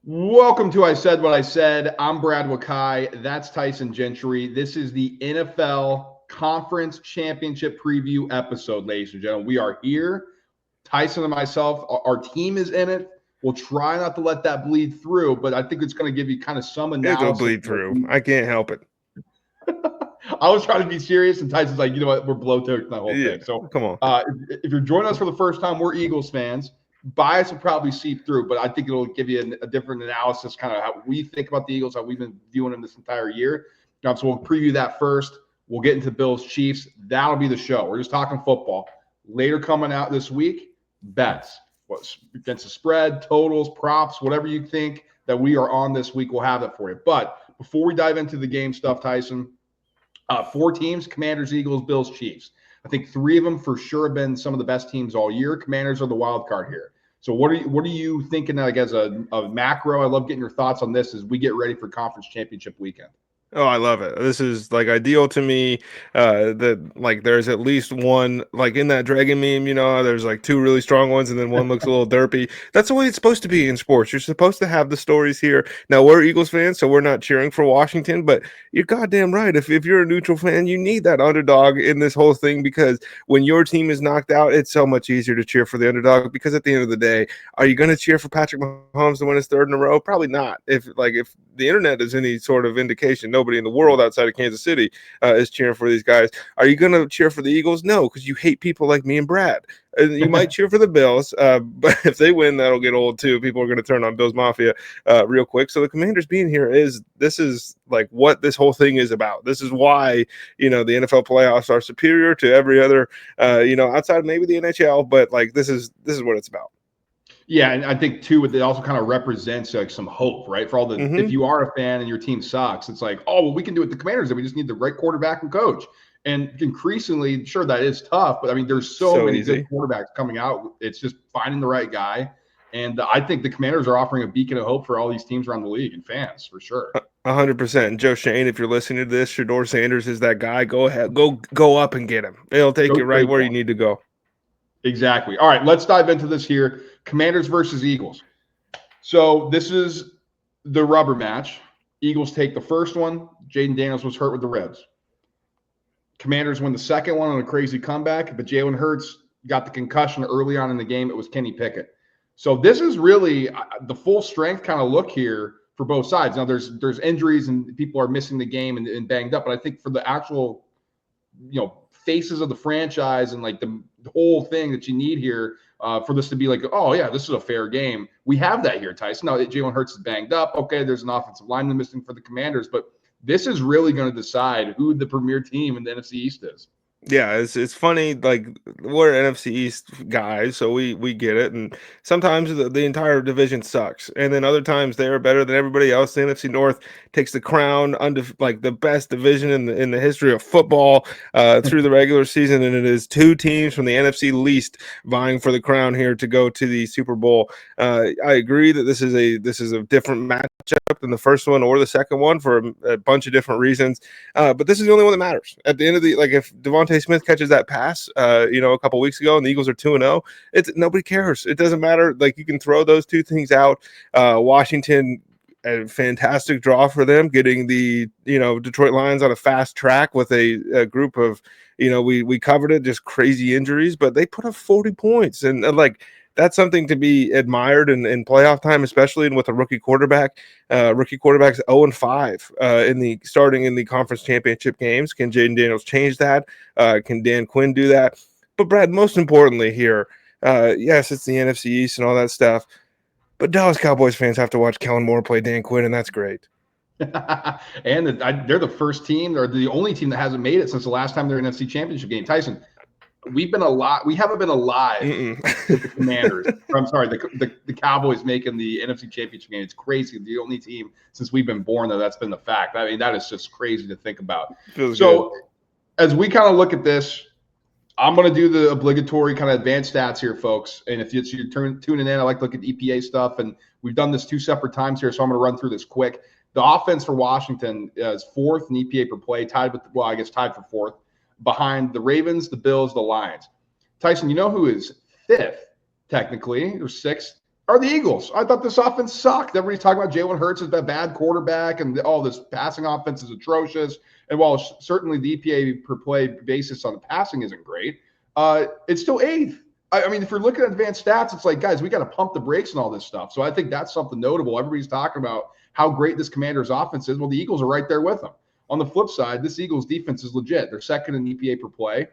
Welcome to I Said What I Said. I'm Brad Wakai. That's Tyson Gentry. This is the NFL Conference Championship Preview episode, ladies and gentlemen. We are here. Tyson and myself, our team is in it. We'll try not to let that bleed through, but I think it's going to give you kind of some It'll analysis. bleed through. I can't help it. I was trying to be serious, and Tyson's like, you know what? We're blowtorching that whole thing. So come on. If you're joining us for the first time, we're Eagles fans. Bias will probably seep through, but I think it'll give you a different analysis, kind of how we think about the Eagles, how we've been viewing them this entire year. So we'll preview that first. We'll get into Bills Chiefs. That'll be the show. We're just talking football. Later coming out this week, bets. What's against the spread, totals, props, whatever you think that we are on this week, we'll have that for you. But before we dive into the game stuff, Tyson, 4 teams: Commanders, Eagles, Bills, Chiefs. I think 3 of them for sure have been some of the best teams all year. Commanders are the wild card here. So what are you thinking, like, as a macro? I love getting your thoughts on this as we get ready for conference championship weekend. Oh, I love it. This is like ideal to me. That like there's at least one, like in that dragon meme, there's like 2 really strong ones and then one looks a little derpy. That's the way it's supposed to be in sports. You're supposed to have the stories here. Now we're Eagles fans, so we're not cheering for Washington, but you're goddamn right. If you're a neutral fan, you need that underdog in this whole thing, because when your team is knocked out, it's so much easier to cheer for the underdog, because at the end of the day, are you going to cheer for Patrick Mahomes to win his 3rd in a row? Probably not. If the internet is any sort of indication, nobody in the world outside of Kansas City is cheering for these guys. Are you going to cheer for the Eagles? No, because you hate people like me and Brad. You might cheer for the Bills, but if they win, that'll get old too. People are going to turn on Bills Mafia real quick. So the Commanders being here is like what this whole thing is about. This is why the NFL playoffs are superior to every other outside of maybe the NHL, but like this is what it's about. Yeah, and I think too, it also kind of represents like some hope, right? For all the if you are a fan and your team sucks, it's like, oh well, we can do it. The Commanders, we just need the right quarterback and coach. And increasingly, sure, that is tough, but I mean, there's so many easy. good quarterbacks coming out. It's just finding the right guy. And I think the Commanders are offering a beacon of hope for all these teams around the league and fans, for sure. 100%. Joe Shane, if you're listening to this, Shedeur Sanders is that guy. Go ahead, go up and get him. It'll take you right where you need to go. Exactly. All right, let's dive into this here. Commanders versus Eagles. So this is the rubber match. Eagles take the first one. Jaden Daniels was hurt with the ribs. Commanders win the second one on a crazy comeback, but Jalen Hurts got the concussion early on in the game. It was Kenny Pickett. So this is really the full strength kind of look here for both sides. Now there's injuries and people are missing the game and banged up, but I think for the actual, faces of the franchise and like the whole thing that you need here for this to be like, oh yeah, this is a fair game. We have that here, Tyson. Now Jalen Hurts is banged up. Okay, there's an offensive lineman missing for the Commanders, but this is really going to decide who the premier team in the NFC East is. Yeah, it's funny. Like, we're NFC East guys, so we get it. And sometimes the entire division sucks, and then other times they are better than everybody else. The NFC North takes the crown under like the best division in the history of football through the regular season, and it is 2 teams from the NFC least vying for the crown here to go to the Super Bowl. I agree that this is a different matchup than the first one or the second one for a bunch of different reasons, but this is the only one that matters at the end of the, like, if Devontae Smith catches that pass, a couple weeks ago, and the Eagles are 2-0. It's nobody cares. It doesn't matter. Like, you can throw those 2 things out. Washington, a fantastic draw for them, getting the Detroit Lions on a fast track with a group of we covered it, just crazy injuries, but they put up 40 points, and like, that's something to be admired in playoff time, especially with a rookie quarterback. Rookie quarterback's 0-5 starting in the conference championship games. Can Jaden Daniels change that? Can Dan Quinn do that? But Brad, most importantly here, yes, it's the NFC East and all that stuff, but Dallas Cowboys fans have to watch Kellen Moore play Dan Quinn, and that's great. And they're the first team, or the only team that hasn't made it since the last time they're in NFC championship game. Tyson, we haven't been alive with the Commanders. I'm sorry, the Cowboys making the NFC Championship game. It's crazy. The only team since we've been born, though, that's been the fact. I mean, that is just crazy to think about. Feels so good. As we kind of look at this, I'm going to do the obligatory kind of advanced stats here, folks. And if you're tuning in, I like to look at EPA stuff. And we've done this 2 separate times here, so I'm going to run through this quick. The offense for Washington is 4th in EPA per play, tied for 4th. Behind the Ravens, the Bills, the Lions. Tyson, you know who is 5th, technically, or 6th? are the Eagles. I thought this offense sucked. Everybody's talking about Jalen Hurts as that bad quarterback and all this passing offense is atrocious. And while certainly the EPA per play basis on the passing isn't great, it's still eighth. I mean, if you're looking at advanced stats, it's like, guys, we got to pump the brakes and all this stuff. So I think that's something notable. Everybody's talking about how great this Commanders offense is. Well, the Eagles are right there with them. On the flip side, this Eagles defense is legit. They're second in EPA per play,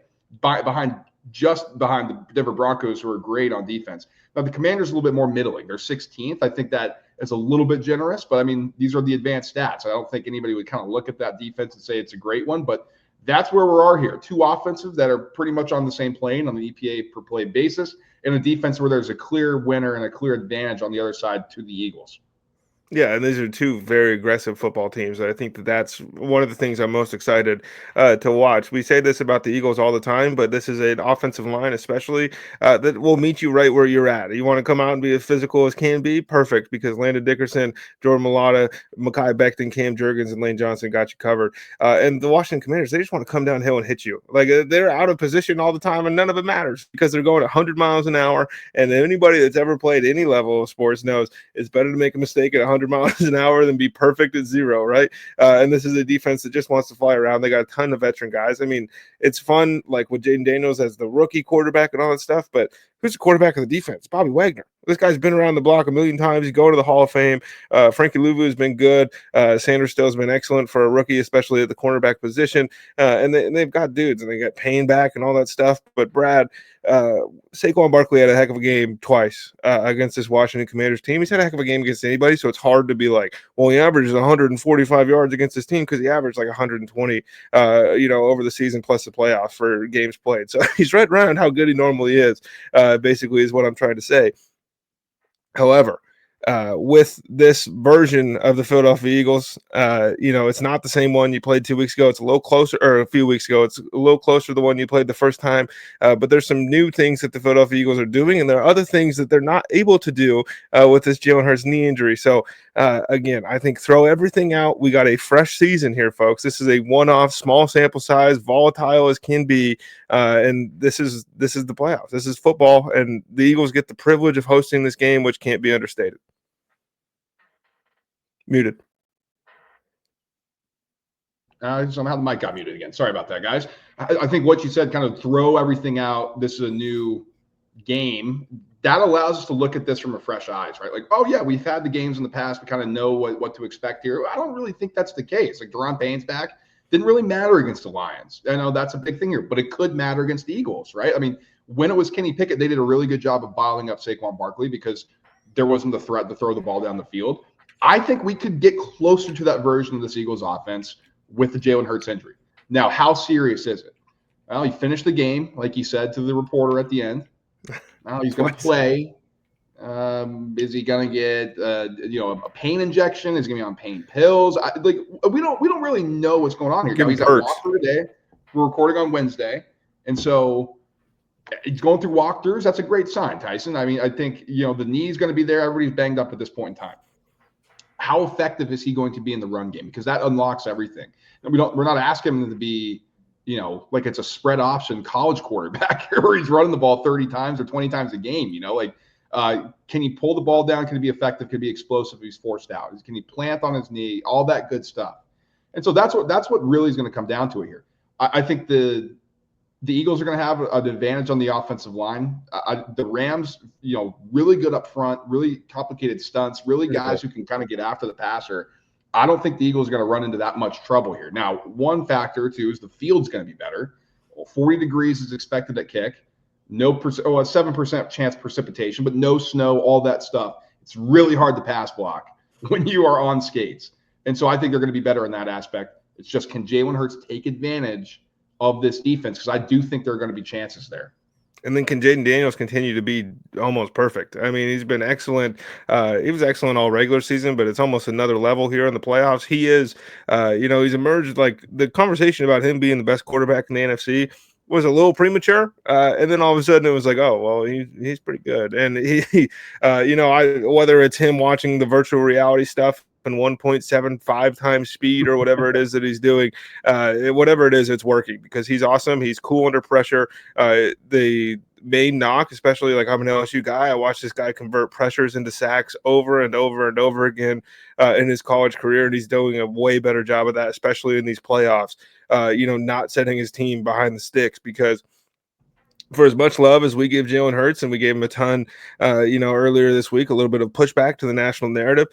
just behind the Denver Broncos, who are great on defense. Now, the Commanders are a little bit more middling. They're 16th. I think that is a little bit generous, but I mean, these are the advanced stats. I don't think anybody would kind of look at that defense and say it's a great one, but that's where we are here. Two offenses that are pretty much on the same plane on the EPA per play basis, and a defense where there's a clear winner and a clear advantage on the other side to the Eagles. Yeah, and these are two very aggressive football teams. I think that's one of the things I'm most excited to watch. We say this about the Eagles all the time, but this is an offensive line especially that will meet you right where you're at. You want to come out and be as physical as can be? Perfect, because Landon Dickerson, Jordan Mailata, Mekhi Becton, Cam Jurgens, and Lane Johnson got you covered. And the Washington Commanders, they just want to come downhill and hit you. Like they're out of position all the time, and none of it matters because they're going 100 miles an hour. And anybody that's ever played any level of sports knows it's better to make a mistake at 100 miles an hour than be perfect at 0, right? And this is a defense that just wants to fly around. They got a ton of veteran guys. I mean, it's fun, like with Jaden Daniels as the rookie quarterback and all that stuff, but who's the quarterback of the defense? Bobby Wagner. This guy's been around the block a million times. He's going to the Hall of Fame. Frankie Louvu has been good. Sanders Still has been excellent for a rookie, especially at the cornerback position. And they've got dudes, and they got Payne back and all that stuff. But Brad, Saquon Barkley had a heck of a game twice against this Washington Commanders team. He's had a heck of a game against anybody, so it's hard to be like, well, he averages 145 yards against this team because he averaged like 120, over the season plus the playoffs for games played. So he's right around how good he normally is, basically is what I'm trying to say. However, with this version of the Philadelphia Eagles, it's not the same one you played 2 weeks ago. It's a little closer, or a few weeks ago. It's a little closer to the one you played the first time. But there's some new things that the Philadelphia Eagles are doing, and there are other things that they're not able to do with this Jalen Hurts knee injury. So, again, I think throw everything out. We got a fresh season here, folks. This is a one-off, small sample size, volatile as can be, and this is the playoffs. This is football, and the Eagles get the privilege of hosting this game, which can't be understated. Muted. Somehow the mic got muted again. Sorry about that, guys. I think what you said, kind of throw everything out. This is a new game. That allows us to look at this from a fresh eyes, right? Like, oh, yeah, we've had the games in the past. We kind of know what to expect here. I don't really think that's the case. Like, Daron Payne's back. Didn't really matter against the Lions. I know that's a big thing here, but it could matter against the Eagles, right? I mean, when it was Kenny Pickett, they did a really good job of bottling up Saquon Barkley because there wasn't the threat to throw the ball down the field. I think we could get closer to that version of this Eagles offense with the Jalen Hurts injury. Now, how serious is it? Well, he finished the game, like he said to the reporter at the end. Now he's going to play. Is he going to get, a pain injection? Is he going to be on pain pills? We don't really know what's going on here. Now, he's at walkthrough today. We're recording on Wednesday, and so he's going through walkthroughs. That's a great sign, Tyson. I mean, I think the knee's going to be there. Everybody's banged up at this point in time. How effective is he going to be in the run game? Because that unlocks everything. And we're not asking him to be, like it's a spread option college quarterback where he's running the ball 30 times or 20 times a game. Can he pull the ball down? Can he be effective? Can he be explosive if he's forced out? Can he plant on his knee? All that good stuff. And so that's what really is going to come down to it here. I think the Eagles are going to have an advantage on the offensive line. The Rams, really good up front, really complicated stunts, really guys who can kind of get after the passer. I don't think the Eagles are going to run into that much trouble here. Now, one factor, too, is the field's going to be better. 40 degrees is expected at kick. A 7% chance precipitation, but no snow, all that stuff. It's really hard to pass block when you are on skates. And so I think they're going to be better in that aspect. It's just, can Jalen Hurts take advantage of this defense? Because I do think there are going to be chances there. And then can Jaden Daniels continue to be almost perfect? I mean, he's been excellent. He was excellent all regular season, but it's almost another level here in the playoffs. He is, he's emerged. Like, the conversation about him being the best quarterback in the NFC was a little premature. And then all of a sudden it was like, oh, well, he's pretty good. And whether it's him watching the virtual reality stuff and 1.75 times speed or whatever it is that he's doing. Whatever it is, it's working because he's awesome. He's cool under pressure. The main knock, especially like I'm an LSU guy, I watched this guy convert pressures into sacks over and over and over again in his college career, and he's doing a way better job of that, especially in these playoffs. Not setting his team behind the sticks, because for as much love as we give Jalen Hurts, and we gave him a ton, earlier this week, a little bit of pushback to the national narrative,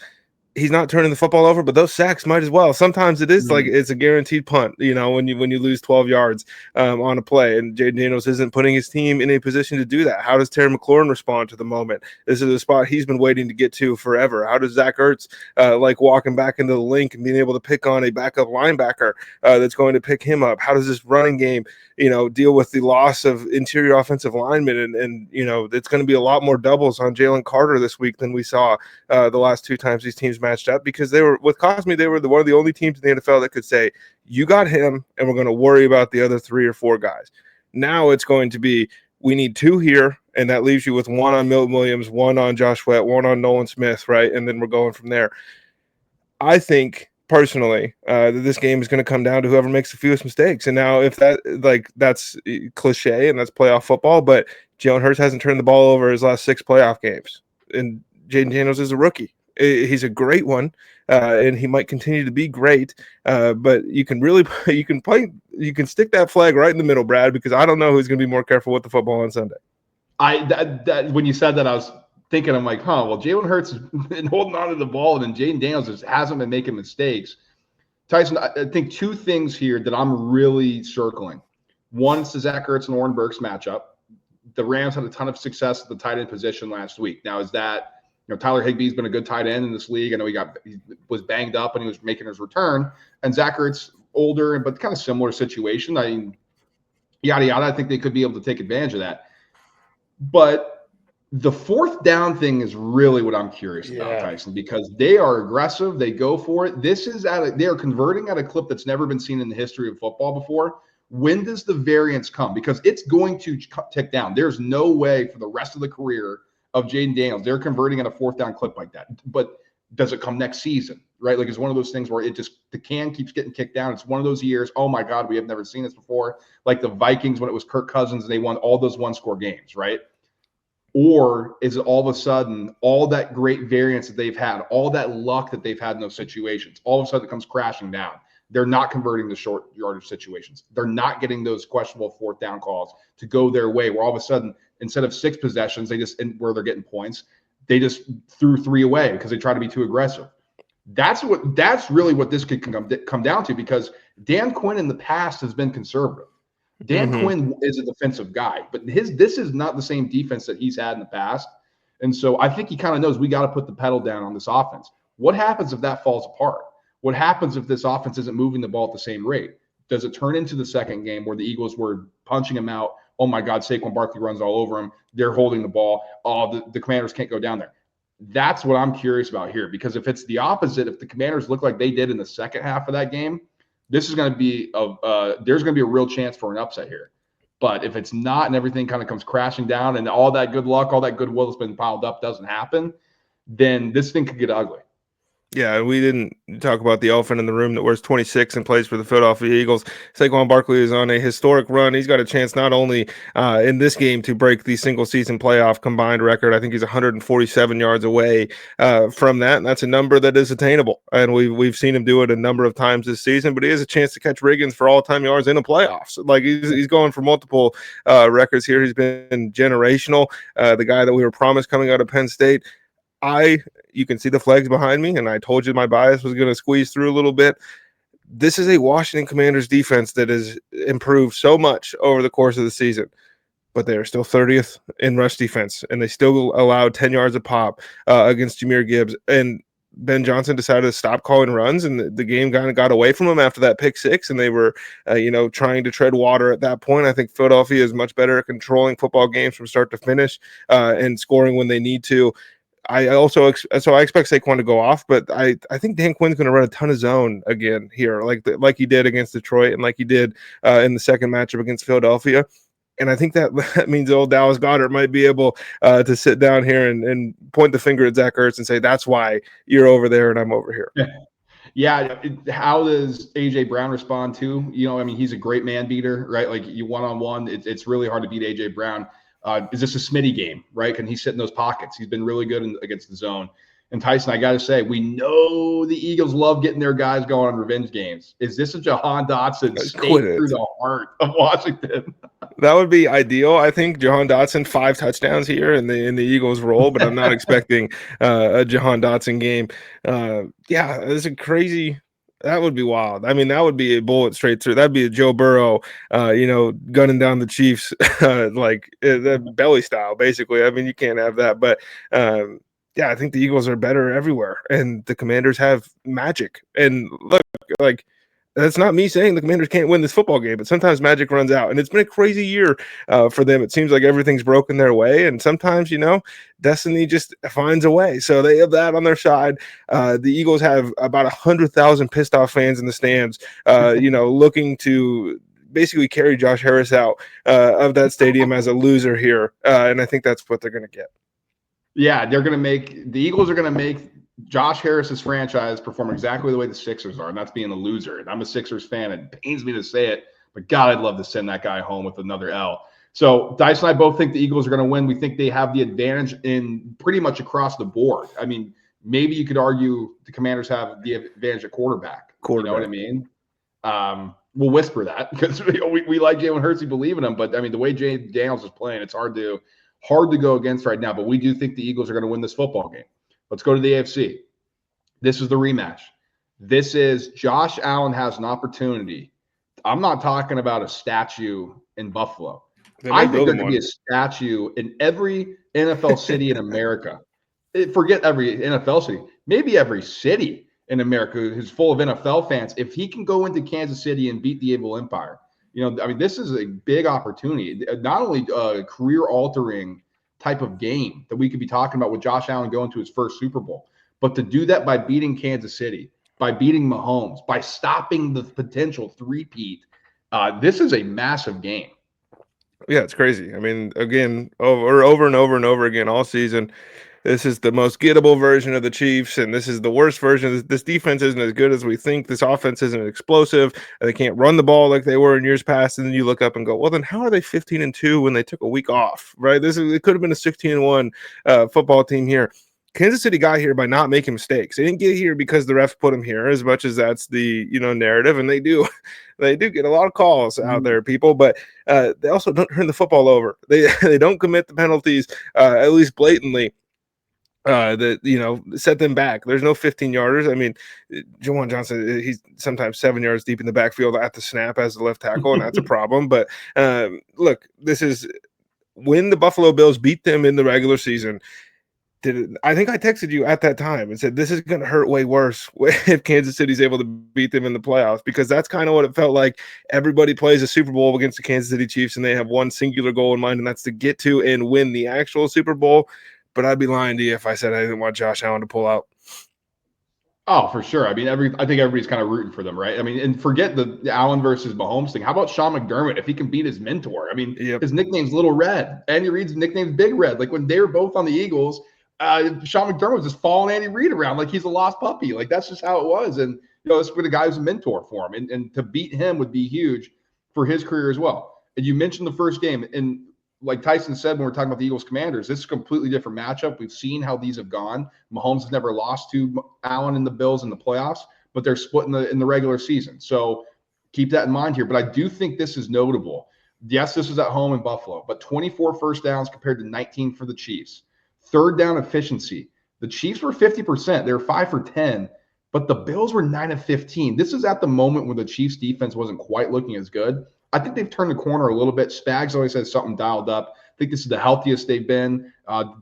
he's not turning the football over, but those sacks might as well. Sometimes it is like it's a guaranteed punt, when you lose 12 yards on a play, and Jaden Daniels isn't putting his team in a position to do that. How does Terry McLaurin respond to the moment? This is a spot he's been waiting to get to forever. How does Zach Ertz like walking back into the link and being able to pick on a backup linebacker that's going to pick him up? How does this running game deal with the loss of interior offensive linemen? And it's going to be a lot more doubles on Jalen Carter this week than we saw the last two times these teams matched up, because they were with 𝐃𝐨𝐧'𝐭. They were one of the only teams in the NFL that could say, you got him, and we're going to worry about the other 3 or 4 guys. Now it's going to be, we need 2 here, and that leaves you with 1 on Milton Williams, 1 on Josh Sweat, 1 on Nolan Smith, right? And then we're going from there. I think personally that this game is going to come down to whoever makes the fewest mistakes. And now, if that's cliche and that's playoff football, but Jalen Hurts hasn't turned the ball over his last 6 playoff games, and Jaden Daniels is a rookie. He's a great one, and he might continue to be great. But you can stick that flag right in the middle, Brad, because I don't know who's going to be more careful with the football on Sunday. When you said that, I was thinking, I'm like, well, Jalen Hurts has been holding on to the ball, and then Jaden Daniels hasn't been making mistakes. Tyson, I think 2 things here that I'm really circling. One is the Zach Ertz and Warren Burks matchup. The Rams had a ton of success at the tight end position last week. Now, is that Tyler Higbee's been a good tight end in this league. I know he was banged up and he was making his return. And Zach Ertz, older, but kind of similar situation. I mean, yada, yada. I think they could be able to take advantage of that. But the 4th down thing is really what I'm curious about, Tyson, because they are aggressive. They go for it. They are converting at a clip that's never been seen in the history of football before. When does the variance come? Because it's going to tick down. There's no way for the rest of the career of Jaden Daniels they're converting at a 4th down clip like that. But does it come next season, right? Like, it's one of those things where the can keeps getting kicked down. It's one of those years, oh my God, we have never seen this before. Like the Vikings when it was Kirk Cousins and they won all those 1-score games, right? Or is it all of a sudden all that great variance that they've had, all that luck that they've had in those situations, all of a sudden it comes crashing down? They're not converting the short yardage situations. They're not getting those questionable 4th down calls to go their way, where all of a sudden, instead of 6 possessions, where they're getting points, they just threw 3 away because they try to be too aggressive. That's really what this could come down to, because Dan Quinn in the past has been conservative. Dan Quinn is a defensive guy, but this is not the same defense that he's had in the past. And so I think he kind of knows we got to put the pedal down on this offense. What happens if that falls apart? What happens if this offense isn't moving the ball at the same rate? Does it turn into the second game where the Eagles were punching him out? Oh my God, Saquon Barkley runs all over him. They're holding the ball. Oh, the Commanders can't go down there. That's what I'm curious about here, because if it's the opposite, if the Commanders look like they did in the second half of that game, this is going to be there's going to be a real chance for an upset here. But if it's not, and everything kind of comes crashing down, and all that good luck, all that goodwill that's been piled up doesn't happen, then this thing could get ugly. Yeah, we didn't talk about the elephant in the room that wears 26 and plays for the Philadelphia Eagles. Saquon Barkley is on a historic run. He's got a chance not only in this game to break the single-season playoff combined record. I think he's 147 yards away from that, and that's a number that is attainable. And we've seen him do it a number of times this season, but he has a chance to catch Riggins for all-time yards in the playoffs. Like, he's going for multiple records here. He's been generational. The guy that we were promised coming out of Penn State. You can see the flags behind me, and I told you my bias was going to squeeze through a little bit. This is a Washington Commanders defense that has improved so much over the course of the season, but they are still 30th in rush defense, and they still allowed 10 yards a pop against Jahmyr Gibbs. And Ben Johnson decided to stop calling runs, and the game kind of got away from him after that pick 6, and they were, trying to tread water at that point. I think Philadelphia is much better at controlling football games from start to finish and scoring when they need to. I expect Saquon to go off, but I think Dan Quinn's going to run a ton of zone again here, like he did against Detroit and like he did in the second matchup against Philadelphia. And I think that means old Dallas Goedert might be able to sit down here and point the finger at Zach Ertz and say, that's why you're over there and I'm over here. Yeah. How does AJ Brown respond too? I mean, he's a great man beater, right? Like you one-on-one, it's really hard to beat AJ Brown. Is this a Smitty game, right? Can he sit in those pockets? He's been really good against the zone. And Tyson, I got to say, we know the Eagles love getting their guys going on revenge games. Is this a Jahan Dotson stake through the heart of Washington? That would be ideal. I think Jahan Dotson 5 touchdowns here in the Eagles role, but I'm not expecting a Jahan Dotson game. Yeah, it's a crazy. That would be wild. I mean, that would be a bullet straight through. That'd be a Joe Burrow, gunning down the Chiefs like belly style, basically. I mean, you can't have that. But yeah, I think the Eagles are better everywhere, and the Commanders have magic. And look, like, that's not me saying the Commanders can't win this football game, but sometimes magic runs out, and it's been a crazy year for them. It seems like everything's broken their way, and sometimes, destiny just finds a way. So they have that on their side. The Eagles have about 100,000 pissed off fans in the stands, looking to basically carry Josh Harris out of that stadium as a loser here, and I think that's what they're going to get. Yeah, the Eagles are going to make Josh Harris's franchise perform exactly the way the Sixers are, and that's being a loser. And I'm a Sixers fan. It pains me to say it, but God, I'd love to send that guy home with another L. So Dice and I both think the Eagles are going to win. We think they have the advantage in pretty much across the board. I mean, maybe you could argue the Commanders have the advantage at quarterback. You know what I mean? We'll whisper that because we like Jalen Hurts. We believe in him, but I mean, the way Jay Daniels is playing, it's hard to go against right now. But we do think the Eagles are going to win this football game. Let's go to the AFC. This is the rematch. This is Josh Allen has an opportunity. I'm not talking about a statue in Buffalo. I think there could be a statue in every NFL city in America. Forget every NFL city. Maybe every city in America who's full of NFL fans. If he can go into Kansas City and beat the Evil Empire, this is a big opportunity. Not only a career-altering type of game that we could be talking about with Josh Allen going to his first Super Bowl, but to do that by beating Kansas City, by beating Mahomes, by stopping the potential three-peat, this is a massive game. Yeah, it's crazy. I mean, again, over and over and over again all season, this is the most gettable version of the Chiefs, and this is the worst version. This defense isn't as good as we think. This offense isn't explosive. They can't run the ball like they were in years past. And then you look up and go, well, then how are they 15-2 when they took a week off, right? It could have been a 16-1 football team here. Kansas City got here by not making mistakes. They didn't get here because the refs put them here, as much as that's the narrative, and they do get a lot of calls out there, people. But they also don't turn the football over. They don't commit the penalties, at least blatantly. That set them back. There's no 15-yarders. I mean, Juwan Johnson, he's sometimes 7 yards deep in the backfield at the snap as the left tackle, and that's a problem. But look, this is when the Buffalo Bills beat them in the regular season. I think I texted you at that time and said this is going to hurt way worse if Kansas City's able to beat them in the playoffs, because that's kind of what it felt like. Everybody plays a Super Bowl against the Kansas City Chiefs, and they have one singular goal in mind, and that's to get to and win the actual Super Bowl. But I'd be lying to you if I said I didn't want Josh Allen to pull out. Oh, for sure. I mean, I think everybody's kind of rooting for them, right? I mean, and forget the Allen versus Mahomes thing. How about Sean McDermott if he can beat his mentor? I mean, His nickname's Little Red. Andy Reid's nickname's Big Red. Like when they were both on the Eagles, Sean McDermott was just following Andy Reid around like he's a lost puppy. Like that's just how it was. And that's for the guy who's a mentor for him. And to beat him would be huge for his career as well. And you mentioned the first game, and like Tyson said, when we're talking about the Eagles Commanders, this is a completely different matchup. We've seen how these have gone. Mahomes has never lost to Allen and the Bills in the playoffs, but they're split in the regular season. So keep that in mind here. But I do think this is notable. Yes, this is at home in Buffalo, but 24 first downs compared to 19 for the Chiefs. Third down efficiency. The Chiefs were 50%. They were 5 for 10, but the Bills were 9 of 15. This is at the moment when the Chiefs defense wasn't quite looking as good. I think they've turned the corner a little bit. Spags always has something dialed up. I think this is the healthiest they've been.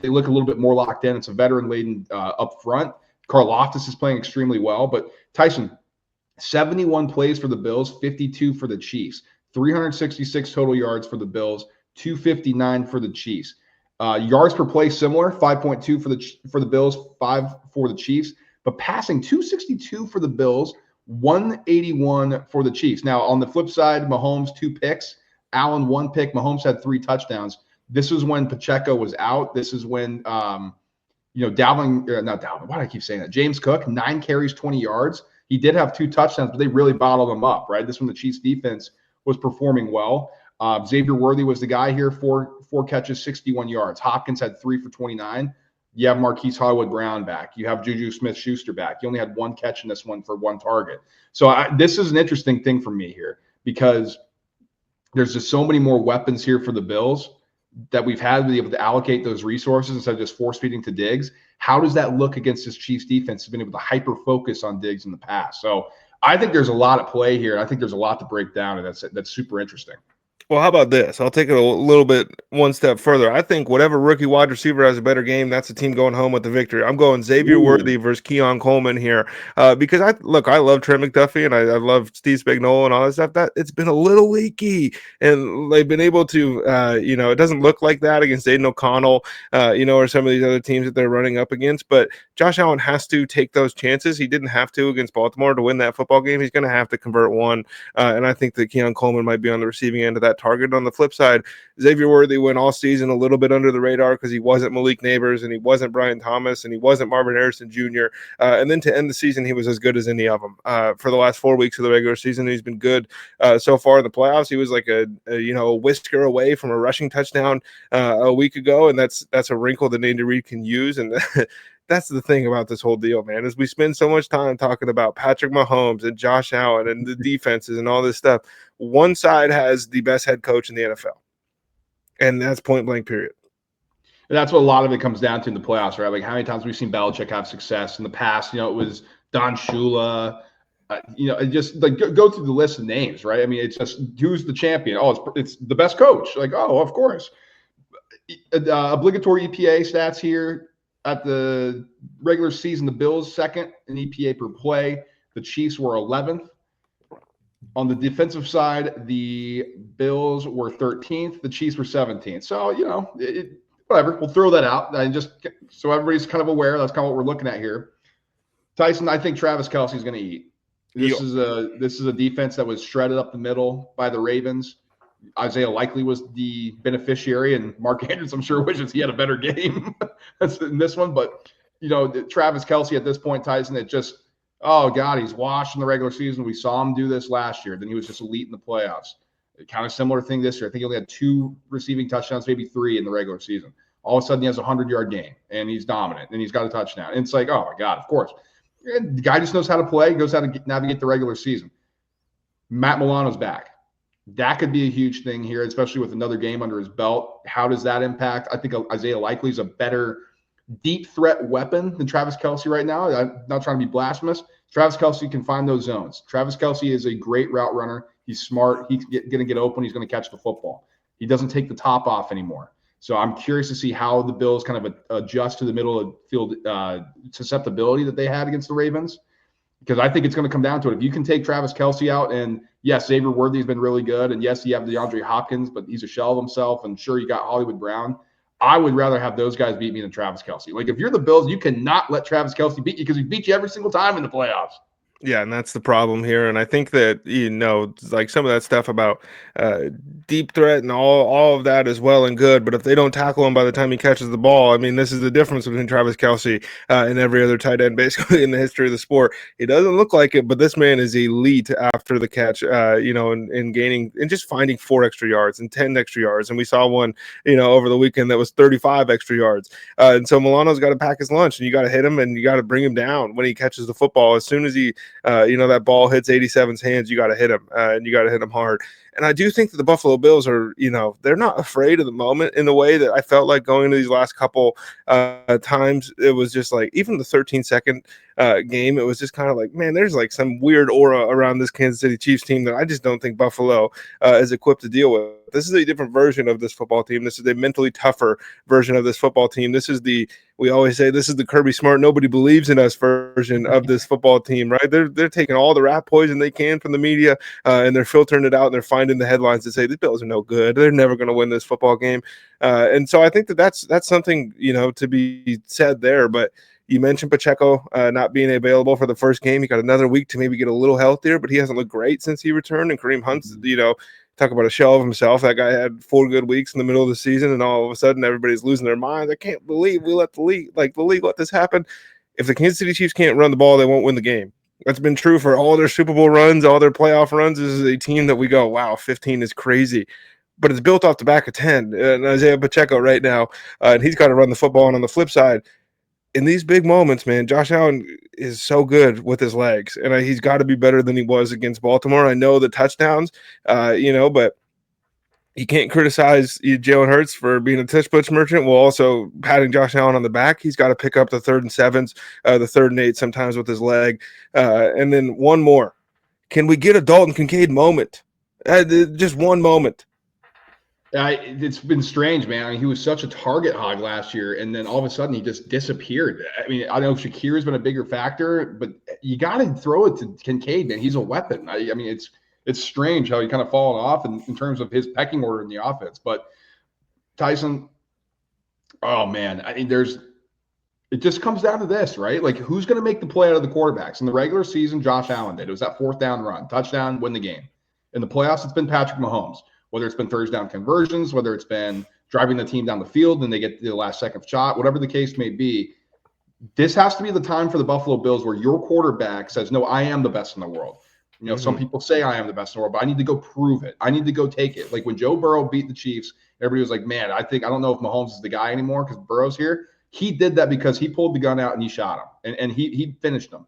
They look a little bit more locked in. It's a veteran-laden up front. Karlaftis is playing extremely well. But Tyson, 71 plays for the Bills, 52 for the Chiefs. 366 total yards for the Bills, 259 for the Chiefs. Yards per play similar, 5.2 for the Bills, 5 for the Chiefs. But passing 262 for the Bills, 181 for the Chiefs. Now, on the flip side, Mahomes, 2 picks. Allen 1 pick. Mahomes had 3 touchdowns. This was when Pacheco was out. This is when not Dalvin. Why do I keep saying that? James Cook, 9 carries, 20 yards. He did have 2 touchdowns, but they really bottled him up, right? This one, the Chiefs defense was performing well. Xavier Worthy was the guy here, 4 catches, 61 yards. Hopkins had 3 for 29. You have Marquise Hollywood-Brown back. You have Juju Smith-Schuster back. He only had 1 catch in this one for 1 target. So this is an interesting thing for me here because there's just so many more weapons here for the Bills that we've had to be able to allocate those resources instead of just force feeding to Diggs. How does that look against this Chiefs defense? Has been able to hyper focus on Diggs in the past. So I think there's a lot at play here. I think there's a lot to break down, and that's super interesting. Well, how about this? I'll take it a little bit one step further. I think whatever rookie wide receiver has a better game, that's the team going home with the victory. I'm going Xavier Worthy versus Keon Coleman here because I love Trent McDuffie and I love Steve Spagnuolo and all that stuff. That it's been a little leaky, and they've been able to, it doesn't look like that against Aiden O'Connell, or some of these other teams that they're running up against. But Josh Allen has to take those chances. He didn't have to against Baltimore to win that football game. He's going to have to convert one, and I think that Keon Coleman might be on the receiving end of that target. On the flip side, Xavier Worthy went all season a little bit under the radar because he wasn't Malik Neighbors and he wasn't Brian Thomas and he wasn't Marvin Harrison Jr. And then to end the season, he was as good as any of them. For the last 4 weeks of the regular season, he's been good so far in the playoffs. He was like a whisker away from a rushing touchdown a week ago, and that's a wrinkle that Andy Reid can use. And that's the thing about this whole deal, man, is we spend so much time talking about Patrick Mahomes and Josh Allen and the defenses and all this stuff. One side has the best head coach in the NFL, and that's point blank, period. And that's what a lot of it comes down to in the playoffs, right? Like how many times we've seen Belichick have success in the past. It was Don Shula. Just like go through the list of names, right? I mean, it's just who's the champion. Oh, it's the best coach. Like, oh, of course. Obligatory EPA stats here. At the regular season, the Bills second in EPA per play. The Chiefs were 11th. On the defensive side, the Bills were 13th. The Chiefs were 17th. So, whatever. We'll throw that out. And just so everybody's kind of aware, that's kind of what we're looking at here. Tyson, I think Travis Kelce is going to eat. This is a defense that was shredded up the middle by the Ravens. Isaiah likely was the beneficiary, and Mark Andrews, I'm sure, wishes he had a better game in this one. But, Travis Kelce at this point, Tyson, it just, oh, God, he's washed in the regular season. We saw him do this last year. Then he was just elite in the playoffs. Kind of similar thing this year. I think he only had 2 receiving touchdowns, maybe 3 in the regular season. All of a sudden, he has a 100-yard game, and he's dominant, and he's got a touchdown. And it's like, oh, my God, of course. And the guy just knows how to play, knows how to navigate the regular season. Matt Milano's back. That could be a huge thing here, especially with another game under his belt. How does that impact? I think Isaiah Likely is a better deep threat weapon than Travis Kelce right now. I'm not trying to be blasphemous. Travis Kelce can find those zones. Travis Kelce is a great route runner. He's smart. He's going to get open. He's going to catch the football. He doesn't take the top off anymore. So I'm curious to see how the Bills kind of adjust to the middle of field susceptibility that they had against the Ravens. Because I think it's going to come down to it. If you can take Travis Kelce out, and yes, Xavier Worthy has been really good, and yes, you have DeAndre Hopkins, but he's a shell of himself, and sure, you got Hollywood Brown. I would rather have those guys beat me than Travis Kelce. Like, if you're the Bills, you cannot let Travis Kelce beat you because he beat you every single time in the playoffs. Yeah, and that's the problem here. And I think that, like some of that stuff about deep threat and all of that is well and good. But if they don't tackle him by the time he catches the ball, I mean, this is the difference between Travis Kelce and every other tight end basically in the history of the sport. He doesn't look like it, but this man is elite after the catch, in gaining and just finding 4 extra yards and 10 extra yards. And we saw one, over the weekend that was 35 extra yards. And so Milano's got to pack his lunch, and you got to hit him and you got to bring him down when he catches the football. As soon as he that ball hits 87's hands, you got to hit him, and you got to hit him hard. And I do think that the Buffalo Bills are, they're not afraid of the moment in the way that I felt like going into these last couple times. It was just like, even the 13-second game, it was just kind of like, man, there's like some weird aura around this Kansas City Chiefs team that I just don't think Buffalo is equipped to deal with. This is a different version of this football team. This is a mentally tougher version of this football team. We always say this is the Kirby Smart, nobody believes in us version of this football team, right? They're taking all the rat poison they can from the media, and they're filtering it out, and they're finding the headlines that say the Bills are no good. They're never going to win this football game. And so I think that's something, to be said there. But you mentioned Pacheco not being available for the first game. He got another week to maybe get a little healthier, but he hasn't looked great since he returned. And Kareem Hunt's, talk about a shell of himself. That guy had 4 good weeks in the middle of the season, and all of a sudden everybody's losing their minds. I can't believe we let the league let this happen. If the Kansas City Chiefs can't run the ball, they won't win the game. That's been true for all their Super Bowl runs, all their playoff runs. This is a team that we go, wow, 15 is crazy. But it's built off the back of 10. And Isaiah Pacheco right now, and he's got to run the football. And on the flip side, in these big moments, man, Josh Allen is so good with his legs. And he's got to be better than he was against Baltimore. I know the touchdowns, but you can't criticize Jalen Hurts for being a touch push merchant while also patting Josh Allen on the back. He's got to pick up the 3rd and 7s, the 3rd and 8 sometimes with his leg. And then one more. Can we get a Dalton Kincaid moment? Just one moment. It's been strange, man. I mean, he was such a target hog last year, and then all of a sudden he just disappeared. I mean, I know Shakir has been a bigger factor, but you got to throw it to Kincaid, man. He's a weapon. I mean, it's strange how he kind of fallen off in terms of his pecking order in the offense. But Tyson, oh man, I mean, it just comes down to this, right? Like, who's going to make the play out of the quarterbacks? In the regular season, Josh Allen did. It was that 4th down run, touchdown, win the game. In the playoffs, it's been Patrick Mahomes. Whether it's been third down conversions, whether it's been driving the team down the field and they get the last second shot, whatever the case may be, this has to be the time for the Buffalo Bills where your quarterback says, no, I am the best in the world. You know, some people say I am the best in the world, but I need to go prove it. I need to go take it. Like when Joe Burrow beat the Chiefs, everybody was like, man, I don't know if Mahomes is the guy anymore because Burrow's here. He did that because he pulled the gun out and he shot him and he finished them.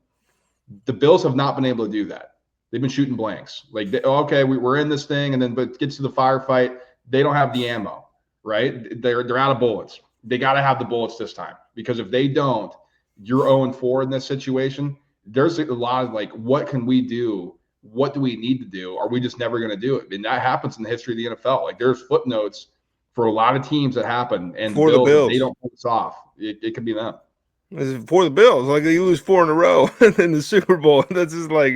The Bills have not been able to do that. They've been shooting blanks. Like, we're in this thing, and then but it gets to the firefight, they don't have the ammo, right? They're out of bullets. They got to have the bullets this time because if they don't, you're 0-4 in this situation. There's a lot of like, what can we do? What do we need to do? Are we just never going to do it? And that happens in the history of the NFL. Like, there's footnotes for a lot of teams that happen, and for the Bills, Bills, they don't pull this off. It could be them. For the Bills, like you lose 4 in a row in the Super Bowl. That's just like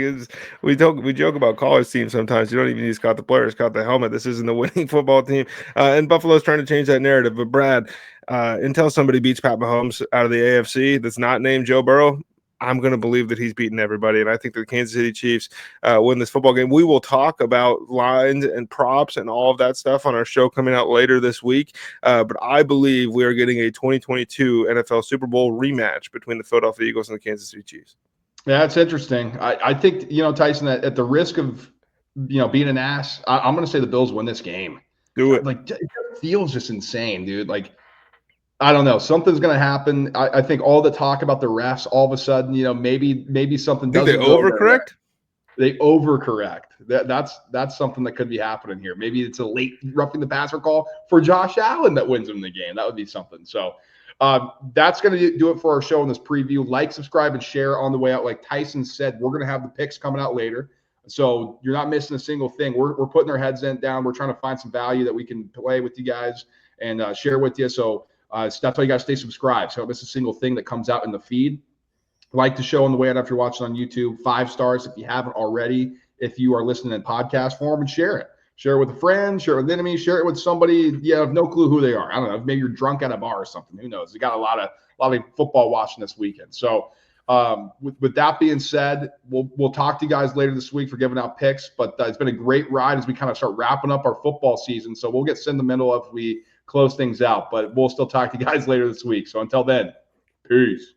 we joke about college teams sometimes. You don't even need to scout the players, scout the helmet. This isn't a winning football team, and Buffalo's trying to change that narrative. But Brad, until somebody beats Pat Mahomes out of the AFC that's not named Joe Burrow, I'm going to believe that he's beaten everybody. And I think the Kansas City Chiefs win this football game. We will talk about lines and props and all of that stuff on our show coming out later this week. But I believe we are getting a 2022 NFL Super Bowl rematch between the Philadelphia Eagles and the Kansas City Chiefs. Yeah, that's interesting. I think, Tyson, that at the risk of, being an ass, I'm going to say the Bills win this game. Do it. Like, it feels just insane, dude. Like, I don't know. Something's going to happen. I think all the talk about the refs, all of a sudden, maybe something doesn't go. They overcorrect? They overcorrect. That's something that could be happening here. Maybe it's a late roughing the passer call for Josh Allen that wins him the game. That would be something. So that's going to do it for our show in this preview. Like, subscribe, and share on the way out. Like Tyson said, we're going to have the picks coming out later. So you're not missing a single thing. We're putting our heads down. We're trying to find some value that we can play with you guys and share with you. So that's why you got to stay subscribed. So don't miss a single thing that comes out in the feed. Like the show on the way out if you're watching on YouTube. 5 stars if you haven't already. If you are listening in podcast form, and share it. Share it with a friend. Share it with enemies. Share it with somebody you have no clue who they are. I don't know. Maybe you're drunk at a bar or something. Who knows? You got a lot of football watching this weekend. So with that being said, we'll talk to you guys later this week for giving out picks. But it's been a great ride as we kind of start wrapping up our football season. So we'll get sentimental if we close things out, but we'll still talk to you guys later this week. So until then, peace.